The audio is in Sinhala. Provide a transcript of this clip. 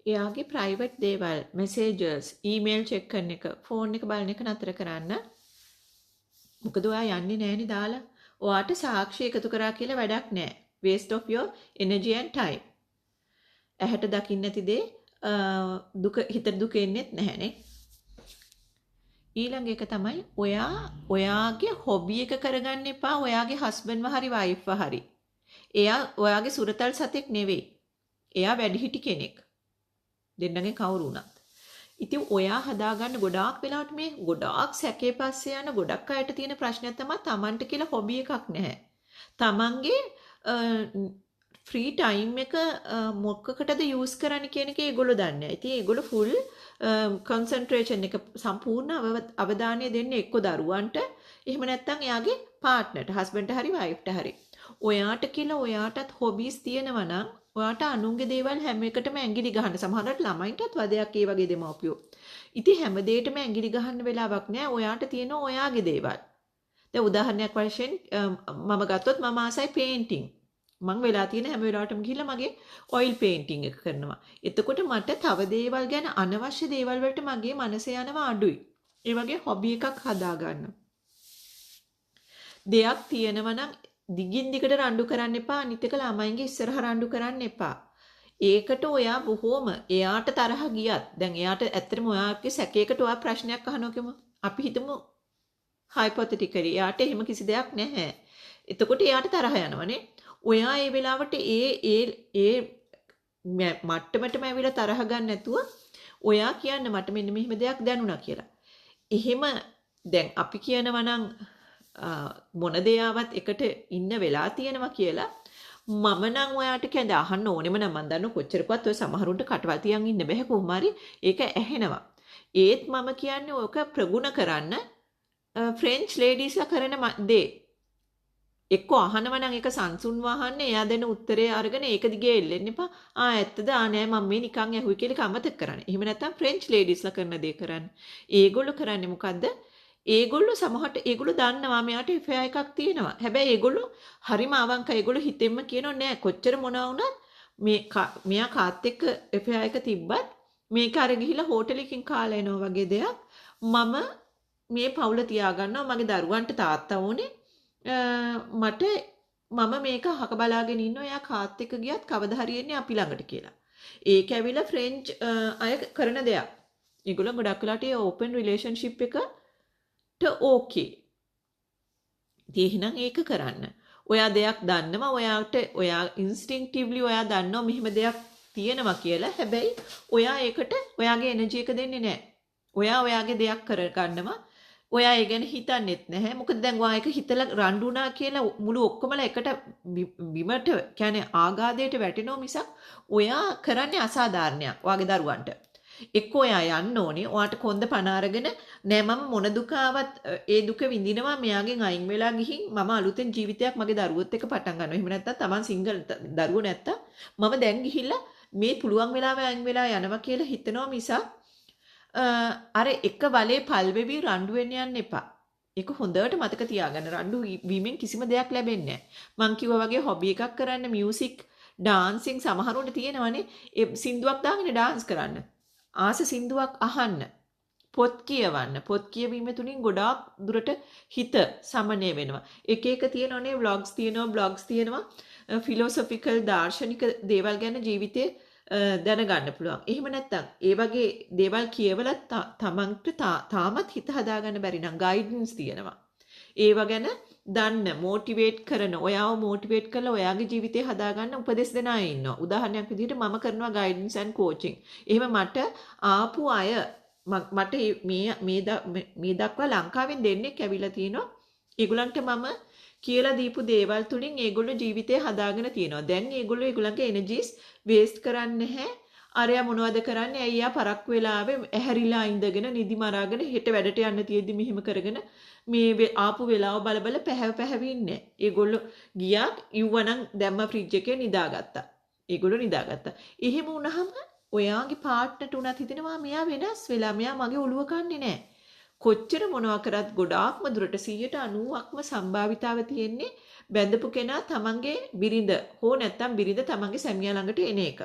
එයාගේ ප්‍රයිවට් දේවල්, මෙසේජස්, ඊමේල් චෙක් කරන එක, ෆෝන් එක බලන එක නතර කරන්න. මොකද ඔයා යන්නේ නැහෙනි දාලා. ඔයාට සාක්ෂි එකතු කරා කියලා වැඩක් නැහැ. waste of your energy and time. ඇහැට දකින්න නැති දේ දුක හිතට දුක එන්නේත් නැහැනේ. ඊළඟ එක තමයි ඔයාගේ හොබි එක කරගන්න එපා ඔයාගේ හස්බන්ඩ්ව හරි වයිෆ්ව හරි. එයා ඔයාගේ සුරතල් සතෙක් නෙවෙයි. එයා වැඩිහිටි කෙනෙක්. දෙන්නගෙන් කවුරු වුණත්. ඉතින් ඔයා හදාගන්න ගොඩාක් වෙලාවට මේ ගොඩාක් සැකේ පස්සේ යන ගොඩක් අයට තියෙන ප්‍රශ්නයක් තමයි Tamanට කියලා හොබි එකක් නැහැ. Tamanගේ ෆ්‍රී ටයිම් එක මොකකටද යූස් කරන්න කියන එක ඒගොල්ලෝ දන්නේ නැහැ. ඉතින් ඒගොල්ලෝ ෆුල් කන්සන්ට්‍රේෂන් එක සම්පූර්ණ අවධානය දෙන්නේ එක්ක දරුවන්ට එහෙම නැත්නම් එයාගේ පාර්ට්නර්ට හස්බන්ඩ්ට හරි වයිෆ්ට හරි. ඔයාට කියලා ඔයාටත් හොබීස් තියෙනවා නම් ඔයාට අනුන්ගේ දේවල් හැම එකටම ඇඟිලි ගහන්න සමහරවිට ළමයින්ටත් වදයක් ඒ වගේ දෙමව්පියෝ. ඉතින් හැම දෙයකටම ඇඟිලි ගහන්න වෙලාවක් නැහැ. ඔයාට තියෙන ඔයාගේ දේවල්. දැන් උදාහරණයක් වශයෙන් මම ගත්තොත් මම ආසයි පේන්ටිං. මං වෙලා තියෙන හැම වෙලාවටම ගිහිල්ලා මගේ ඔයිල් පේන්ටිං එක කරනවා. එතකොට මට තව දේවල් ගැන අනවශ්‍ය දේවල් වලට මගේ මනස යනවා අඩුයි. ඒ වගේ හොබි එකක් හදාගන්න. දෙයක් තියෙනවා නම් දිගින් දිගට රණ්ඩු කරන්න එපා. අනිත් එක ළමයින්ගේ ඉස්සරහ රණ්ඩු කරන්න එපා. ඒකට ඔයා බොහොම එයාට තරහ ගියත් දැන් එයාට ඇත්තටම ඔයාගේ සැකයකට ඔයා ප්‍රශ්නයක් අහනවා කිව්වම අපි හිතමු හයිපොතටිකලි එයාට එහෙම කිසි දෙයක් නැහැ. එතකොට එයාට තරහ යනවනේ. ඔයා ඒ වෙලාවට ඒ මට්ටමටම ඇවිල්ලා තරහ ගන්න නැතුව ඔයා කියන්න මට මෙන්න මෙහෙම දෙයක් දැනුණා කියලා. එහෙම දැන් අපි කියනවා නම් මොන දෙයාවත් එකට ඉන්න වෙලා තියෙනවා කියලා මම නම් ඔයාට කැඳ අහන්න ඕනෙම නම් මම දන්න කොච්චරකවත් ඔය සමහරුන්ට කටවල් තියන් ඉන්න බෑ කොහොම හරි ඒක ඇහෙනවා. ඒත් මම කියන්නේ ඔක ප්‍රගුණ කරන්න ෆ්‍රෙන්ච් ලේඩීස්ලා කරන දේ. එක්ක අහනවා නම් ඒක සංසුන්ව අහන්න එයා දෙන උත්තරේ අරගෙන ඒක දිගේ එල්ලෙන්න එපා. ඇත්තද? නෑ මම මේ නිකන් ඇහුයි කියලා අමතක කරන්න. එහෙම නැත්නම් ෆ්‍රෙන්ච් ලේඩීස්ලා කරන දේ කරන්න. ඒගොල්ලෝ කරන්නේ මොකද්ද? ඒගොල්ලෝ සමහරට ඒගොල්ලෝ දන්නවා මෙයාට FI එකක් තියෙනවා. හැබැයි ඒගොල්ලෝ හරිම අවංකයි. ඒගොල්ලෝ හිතෙන්ම කියනවා නෑ කොච්චර මොනවා වුණත් මෙයා කාත් එක්ක FI එක තිබ්බත් මේක අර ගිහිලා හෝටලෙකින් කාලා එනවා වගේ දෙයක්. මම මේ පවුල තියාගන්නවා. මගේ දරුවන්ට තාත්තා ඕනේ. මම මේක අහක බලාගෙන ඉන්නවා. එයා කාත් එක්ක ගියත් කවදා හරි එන්නේ අපි ළඟට කියලා. ඒක ඇවිල්ලා ෆ්‍රෙන්ච් අය කරන දෙයක්. ඒගොල්ලෝ ගොඩක් වෙලාට ඒ ඕපන් රිලේෂන්ෂිප් එක ඕකේ. ඉතින් එහෙනම් ඒක කරන්න. ඔයා දෙයක් දන්නවා ඔයා ඉන්ස්ටින්ක්ටිව්ලි ඔයා දන්නවා මෙහෙම දෙයක් තියෙනවා කියලා. හැබැයි ඔයා ඒකට ඔයාගේ එනර්ජි එක දෙන්නේ නැහැ. ඔයාගේ දෙයක් කරගන්නවා. ඔයා ඒ ගැන හිතන්නෙත් නැහැ. මොකද දැන් ඔයා එක හිතලා රණ්ඩුණා කියලා මුළු ඔක්කොමලා එකට බිමට කියන්නේ ආගාදයට වැටෙනව මිසක් ඔයා කරන්නේ අසාධාරණයක් ඔයාගේ දරුවන්ට. එක්ක ඔයා යන්න ඕනේ. ඔයාට කොන්ද පණ අරගෙන නෑ මම මොන දුක ආවත් ඒ දුක විඳිනවා මෙයාගෙන් අයින් වෙලා ගිහින් මම අලුතෙන් ජීවිතයක් මගේ දරුවොත් එක්ක පටන් ගන්නවා. එහෙම නැත්තම් Taman සිංගල් දරුවෝ නැත්තම් මම දැන් ගිහිල්ලා මේ පුළුවන් වෙලාවෙ අයින් වෙලා යනවා කියලා හිතනවා මිසක් අර එක වලේ පල් වෙවි රණ්ඩු වෙන්න යන්න එපා. ඒක හොඳට මතක තියාගන්න. රණ්ඩු වීමෙන් කිසිම දෙයක් ලැබෙන්නේ නැහැ. මං කිව්වා වගේ හොබි එකක් කරන්න මියුසික්, ඩාන්සින් සමහරුන්ට තියෙනවනේ. ඒ සින්දුවක් දාගෙන ඩාන්ස් කරන්න. ආස සින්දුවක් අහන්න. පොත් කියවන්න. පොත් කියවීම තුලින් ගොඩාක් දුරට හිත සමනය වෙනවා. එක එක තියෙනවනේ ව්ලොග්ස් තියෙනවා. ෆිලොසොෆිකල් දාර්ශනික දේවල් ගැන ජීවිතේ දැනගන්න පුළුවන්. එහෙම නැත්නම් ඒ වගේ දේවල් කියවලා තමන්ට තාමත් හිත හදාගන්න බැරි නම් ගයිඩන්ස් තියෙනවා. ඒව ගැන දන්න මොටිවේට් කරන ඔයාව මොටිවේට් කරලා ඔයාගේ ජීවිතේ හදාගන්න උපදෙස් දෙන අය ඉන්නවා. උදාහරණයක් විදිහට මම කරනවා ගයිඩන්ස් ඇන්ඩ් කෝචින්. එහෙම මට ආපු අය මට මේ දක්වා ලංකාවෙන් දෙන්නෙක් ඇවිල්ලා තිනවා. ඒගොල්ලන්ට මම කියලා දීපු දේවල් තුලින් ඒගොල්ලෝ ජීවිතේ හදාගෙන තියෙනවා. දැන් ඒගොල්ලන්ගේ එනර්ජිස් වේස්ට් කරන්නේ නැහැ. අරයා මොනවද කරන්නේ? අයියා පරක්කු වෙලාවේ ඇහැරිලා ඉඳගෙන නිදි මරාගෙන හෙට වැඩට යන්න තියෙද්දි මෙහෙම කරගෙන මේ ආපු වෙලාව බල පැහැව ඉන්නේ. ඒගොල්ලෝ ගියා ඉව්වනම් දැම්ම ෆ්‍රිජ් එකේ නිදාගත්තා. ඒගොල්ලෝ නිදාගත්තා. එහෙම වුණාම ඔයාගේ පාර්ට්නර්ට උනත් හිතෙනවා මෙයා වෙනස් වෙලා මෙයා මගේ ඔළුව කන්නේ නැහැ. කොච්චර මොනවා කරත් ගොඩාක්ම දුරට 90%ක්ම සම්භාවිතාව තියෙන්නේ බැඳපු කෙනා තමන්ගේ බිරිඳ හෝ නැත්නම් බිරිඳ තමන්ගේ සැමියා ළඟට එන එක.